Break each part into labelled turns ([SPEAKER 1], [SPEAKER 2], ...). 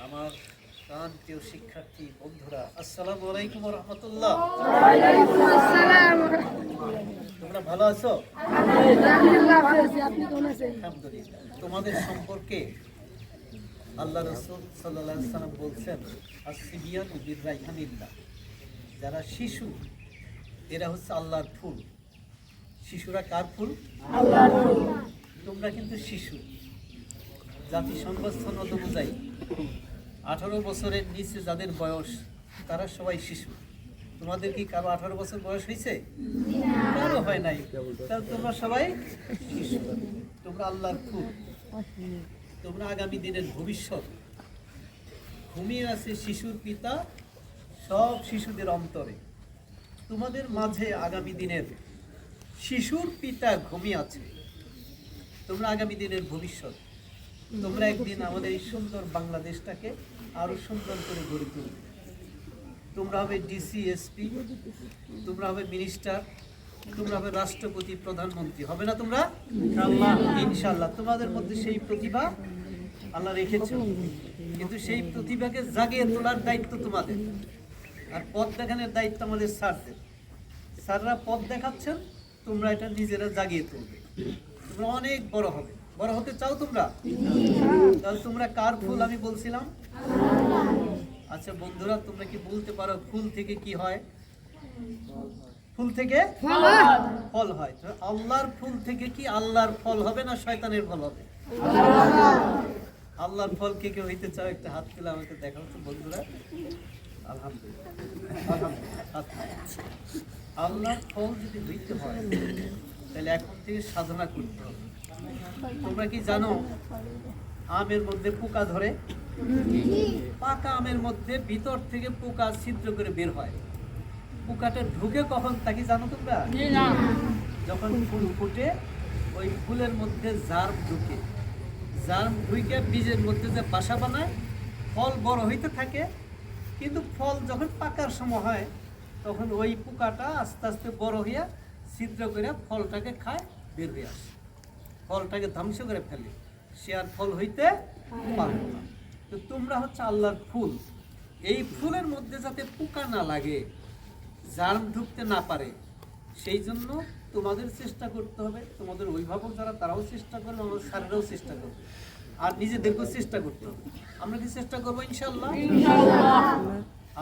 [SPEAKER 1] আমার প্রাণপ্রিয় শিক্ষার্থী বন্ধুরা, আসসালামু আলাইকুম ওয়া রাহমাতুল্লাহ।
[SPEAKER 2] ওয়ালাইকুম আসসালাম।
[SPEAKER 1] তোমরা ভালো আছো?
[SPEAKER 2] আলহামদুলিল্লাহ ভালো আছি। আপনি কেমন আছেন?
[SPEAKER 1] আলহামদুলিল্লাহ। তোমাদের সম্পর্কে আল্লাহ রাসূল সাল্লাল্লাহু আলাইহি সাল্লাম বলছেন, আসসিবিয়ানু বিরাইহানিল্লাহ, যারা শিশু এরা হচ্ছে আল্লাহর ফুল। শিশুরা কার ফুল?
[SPEAKER 2] আল্লাহর ফুল।
[SPEAKER 1] তোমরা কিন্তু শিশু। জাতিসংঘ সনদ অনুযায়ী 18 বছরের নিচে যাদের বয়স তারা সবাই শিশু। তোমাদের কি কারো 18 বছর বয়স হয়েছে? কারো হয় নাই। তাহলে তোমরা সবাই শিশু। তোমরা আল্লাহর ফুল। তোমরা আগামী দিনের ভবিষ্যৎ। ঘুমিয়ে আছে শিশুর পিতা সব শিশুদের অন্তরে। তোমাদের মাঝে আগামী দিনের শিশুর পিতা ঘুমিয়ে আছে। তোমরা আগামী দিনের ভবিষ্যৎ। তোমরা একদিন আমাদের এই সুন্দর বাংলাদেশটাকে আরো সুন্দর করে গড়ে তুলবে। তোমরা হবে ডিসি, এসপি, তোমরা হবে মিনিস্টার, তোমরা হবে রাষ্ট্রপতি, প্রধানমন্ত্রী, হবে না তোমরা? ইনশাআল্লাহ। তোমাদের মধ্যে সেই প্রতিভা আল্লাহ রেখেছেন, কিন্তু সেই প্রতিভাকে জাগিয়ে তোলার দায়িত্ব তোমাদের। আর পথ দেখানোর দায়িত্ব আমাদের স্যারদের। স্যাররা পথ দেখাচ্ছেন, তোমরা এটা নিজেরা জাগিয়ে তুলবে। তোমরা অনেক বড় হবে। বড় হতে চাও তোমরা? তাহলে তোমরা কার ফুল আমি বলছিলাম? আচ্ছা বন্ধুরা, তোমরা কি বলতে পারো ফুল থেকে কি হয়? ফুল থেকে ফল হয়। তো আল্লাহর ফুল থেকে কি আল্লাহর ফল হবে না শয়তানের ফল হবে? আল্লাহর ফল কে কে হইতে চাও? একটা হাত তুলে আমাকে দেখাও তো বন্ধুরা। আলহামদুলিল্লাহ, আলহামদুলিল্লাহ। আল্লাহর ফল যদি হইতে হয় তাহলে এখন থেকে সাধনা করতে হবে। তোমরা কি জানো আমের মধ্যে পোকা ধরে? পাকা আমের মধ্যে ভিতর থেকে পোকা ছিদ্র করে বের হয়। পোকাটা ঢুকে কখন তা কি জানো তোমরা? যখন ফুল ফুটে ওই ফুলের মধ্যে জার্ম ঢুকে। জার্ম ঢুকে বীজের মধ্যে যে বাসা বানায়, ফল বড় হইতে থাকে। কিন্তু ফল যখন পাকার সময় হয় তখন ওই পোকাটা আস্তে আস্তে বড় হইয়া ছিদ্র করে ফলটাকে খায়, বের হয়ে আসে, ফলটাকে ধ্বংস করে ফেলে। সে আর ফল হইতে পারবে না। তো তোমরা হচ্ছে আল্লাহর ফুল। এই ফুলের মধ্যে যাতে পোকা না লাগে, জার্ম ঢুকতে না পারে, সেই জন্য তোমাদের চেষ্টা করতে হবে। তোমাদের অভিভাবক যারা তারাও চেষ্টা করবে, আমাদের স্যারেরাও চেষ্টা করবে, আর নিজেদেরকেও চেষ্টা করতে হবে। আমরা কি চেষ্টা করবো? ইনশাআল্লাহ।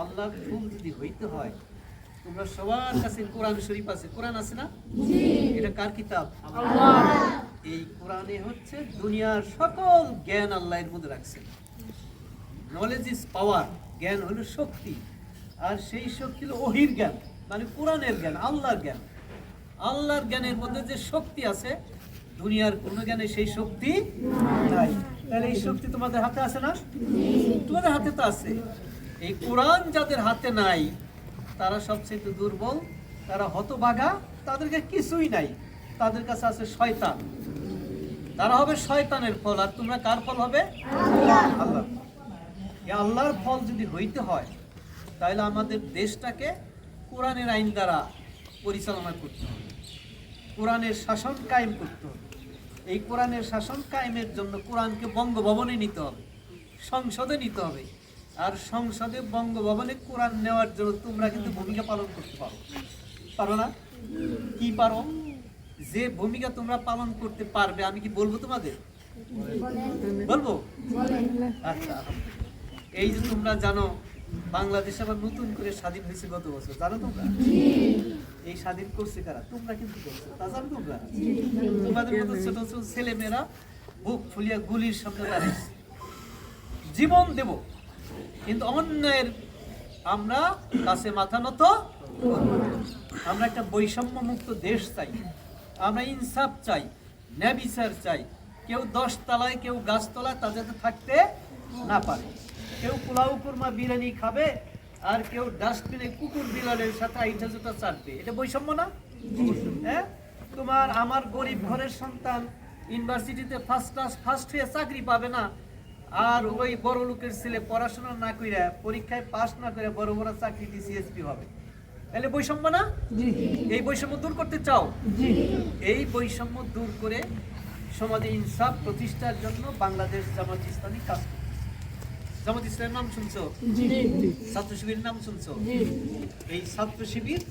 [SPEAKER 1] আল্লাহর ফুল যদি হইতে হয়, তোমরা সবার কাছে কোরআন শরীফ আছে। কোরআন আছে না? এটা কার কিতাব? এই কোরআনে হচ্ছে দুনিয়ার সকল জ্ঞান আল্লাহ এর মধ্যে রাখছেন। Knowledge is power. জ্ঞান হলো শক্তি, আর সেই শক্তি হলো ওহির জ্ঞান, মানে কোরআনের জ্ঞান, আল্লাহর জ্ঞান। আল্লাহর জ্ঞানের মধ্যে যে শক্তি আছে, দুনিয়ার কোনো জ্ঞানে সেই শক্তি নাই। তাহলে এই শক্তি তোমাদের হাতে আছে না? তোমাদের হাতে তো আছে। এই কোরআন যাদের হাতে নাই তারা সবচেয়ে দুর্বল, তারা হতভাগা, তাদেরকে কিছুই নাই। তাদের কাছে আছে শয়তান। তারা হবে শয়তানের ফল। আর তোমরা কার ফল হবে? আল্লাহ। এই আল্লাহর ফল যদি হইতে হয় তাহলে আমাদের দেশটাকে কোরআনের আইন দ্বারা পরিচালনা করতে হবে, কোরআনের শাসন কায়েম করতে হবে। এই কোরআনের শাসন কায়েমের জন্য কোরআনকে বঙ্গভবনে নিতে হবে, সংসদে নিতে হবে। আর সংসদে বঙ্গভবনে কোরআন নেওয়ার জন্য তোমরা কিন্তু ভূমিকা পালন করতে পারো। পারো না? কি পারো? যে ভূমিকা তোমরা পালন করতে পারবে আমি কি বলবো তোমাদের? বলবো? আচ্ছা, এই যে তোমরা জানো বাংলাদেশ আবার নতুন করে স্বাধীন হয়েছে গত বছর, জানো তোমরা? এই স্বাধীন করছে কারা? তোমরা কিন্তু করছো, তা জানো তোমরা? তোমাদের মতো ছোট ছোট ছেলে মেয়েরা বুক ফুলিয়া গুলির সামনে দাঁড়িয়েছে। জীবন দেব, কিন্তু অন্যায়ের আমরা কাছে মাথা নত করব না। আমরা একটা বৈষম্য মুক্ত দেশ চাই। আমরা ইনসাফ চাই, ন্যায় বিচার চাই। কেউ 10 তলায়, কেউ গাছতলায়, তা যাতে থাকতে না পারে। কেউ পোলাও কুরমা বিরিয়ানি খাবে, আর কেউ ডাস্টবিনে কুকুর বিড়ালের সাথে আইটা জুতা চাটবে। এটা বৈষম্য না? হ্যাঁ, তোমার আমার গরিব ঘরের সন্তান ইউনিভার্সিটিতে ফার্স্ট ক্লাস ফার্স্ট হয়ে চাকরি পাবে না, আর ওই বড় লোকের ছেলে পড়াশোনা না করে পরীক্ষায় পাস না করে বড় বড় চাকরি সিএসপি হবে। তাহলে বৈষম্য না? এই বৈষম্য দূর করতে চাও? এই বৈষম্য দূর করে সমাজে ইনসাফ প্রতিষ্ঠার জন্য বাংলাদেশ জামাত ইসলামী কাজ করছে। জামাত ইসলামের নাম শুনছো?
[SPEAKER 2] জি
[SPEAKER 1] ছাত্র শিবিরের নাম শুনছো?
[SPEAKER 2] জি
[SPEAKER 1] এই ছাত্র শিবির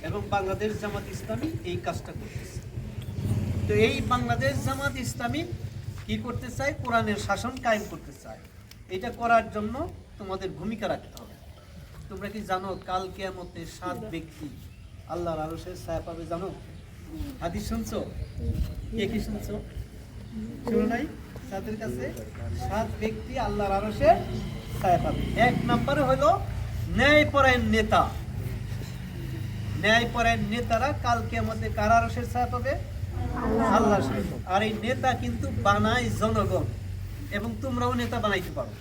[SPEAKER 1] এবং বাংলাদেশ জামাত ইসলামী এই কাজটা করতেছে। তো এই বাংলাদেশ জামাত ইসলামী কি করতে চায়? কোরআনের শাসন কায়েম করতে চায়। এটা করার জন্য তোমাদের ভূমিকা রাখতে হবে। তোমরা কি জানো কাল কিয়ামতে 7 ব্যক্তি আল্লাহর আরশের ছায়া পাবে? জানো? হাদিস শুনছো? কে কি শুনছো? শুনো নাই? তাদের কাছে 7 ব্যক্তি আল্লাহর আরশের ছায়া পাবে। 1 নম্বরে হলো ন্যায়পরায়ণ নেতা। ন্যায়পরায়ণ নেতারা কাল কিয়ামতে কার আরশের ছায়া পাবে? আল্লাহর ছায়া। আর এই নেতা কিন্তু বানায় জনগণ, এবং তোমরাও নেতা বানাইতে পারো।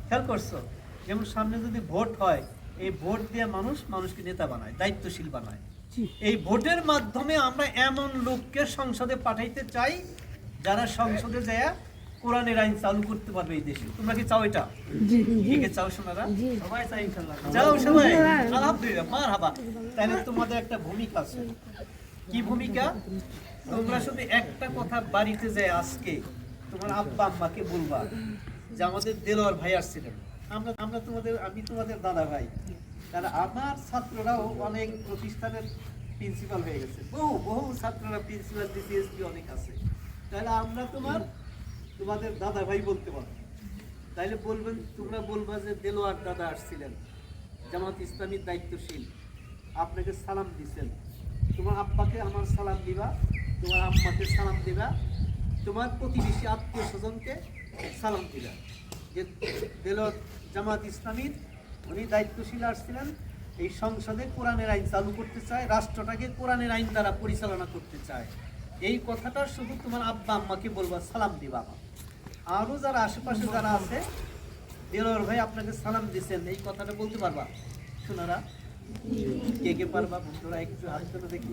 [SPEAKER 1] খেয়াল করছো? যেমন সামনে যদি ভোট হয়, এই ভোট দিয়ে মানুষকে নেতা বানায়, দায়িত্বশীল বানায়। এই ভোটের মাধ্যমে আমরা এমন লোককে সংসদে পাঠাইতে চাই যারা সংসদে যায় কোরআনের আইন চালু করতে পারবে এই দেশে। তোমরা কি চাও এটা?
[SPEAKER 2] জি
[SPEAKER 1] কে চাও শোনারা? সবাই চাই ইনশাআল্লাহ। যাও সবাই, আলহামদুলিল্লাহ, মারহাবা। তাহলে তোমাদের একটা ভূমিকা আছে। কি ভূমিকা? তোমরা শুধু একটা কথা বাড়িতে যায় আজকে তোমার আব্বা আম্মাকে বলবা যে আমাদের দেলোয়ার ভাই আসছিলেন, আমি তোমাদের দাদা ভাই। তাহলে আমার ছাত্ররাও অনেক প্রতিষ্ঠানের প্রিন্সিপাল হয়ে গেছে, বহু ছাত্ররা প্রিন্সিপাল ডিসিএসপি অনেক আছে। তাহলে আমরা তোমাদের দাদা ভাই বলতে পারবো। তাইলে বলবেন, তোমরা বলবা যে দেলোয়ার দাদা আসছিলেন, জামাত ইসলামীর দায়িত্বশীল, আপনাকে সালাম দিচ্ছেন। তোমার আব্বাকে আমার সালাম দিবা, তোমার আম্মাকে সালাম দিবা, তোমার প্রতিবেশী আত্মীয় স্বজনকে সালাম দিবা যে দেলোয়ার জামাত ইসলামীর উনি দায়িত্বশীল আসছিলেন, এই সংসদে কোরআনের আইন চালু করতে চায়, রাষ্ট্রটাকে কোরআনের আইন দ্বারা পরিচালনা করতে চায়। এই কথাটা শুধু তোমার আব্বা আম্মাকে বলবা, সালাম দিবা। আরও যারা আশেপাশে যারা আছে, দেলোয়ার ভাই আপনাকে সালাম দিচ্ছেন, এই কথাটা বলতে পারবা শোনারা? কে কে পারবা? বন্ধুরা একটু হাত তুলে দেখি।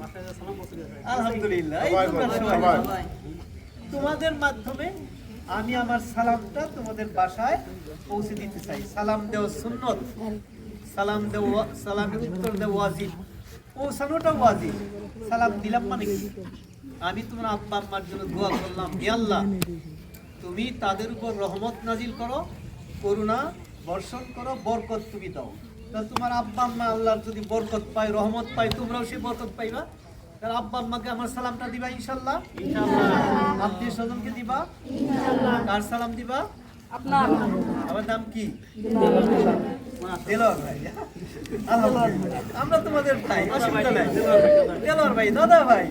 [SPEAKER 1] আলহামদুলিল্লাহ, এই তোমরা সবাই। তোমাদের মাধ্যমে আমি আমার সালামটা তোমাদের বাসায় পৌঁছে দিতে চাই। সালাম দেওয়া সুন্নত, সালামের উত্তর দেওয়া ওয়াজিব, পৌঁছানোটা ওয়াজিব। সালাম দিলাম মানে কি? আমি তোমার আব্বা আম্মার জন্য দোয়া করলাম, হে আল্লাহ তুমি তাদের উপর রহমত নাজিল করো, করুণা বর্ষণ করো, বরকত তুমি দাও। তা তোমার আব্বা আম্মা আল্লাহর যদি বরকত পায়, রহমত পায়, তোমরাও সেই বরকত পাইবা। তাহলে আব্বা আম্মাকে আমার সালামটা দিবা ইনশাআল্লাহ। আত্মীয় স্বজনকে দিবা। কার সালাম দিবা?
[SPEAKER 2] আপনার।
[SPEAKER 1] আমার নাম কি? দেলোয়ার ভাই। আলহামদুলিল্লাহ, আমরা তোমাদের ভাই, অসুবিধা নাই। দেলোয়ার ভাই, দাদা ভাই।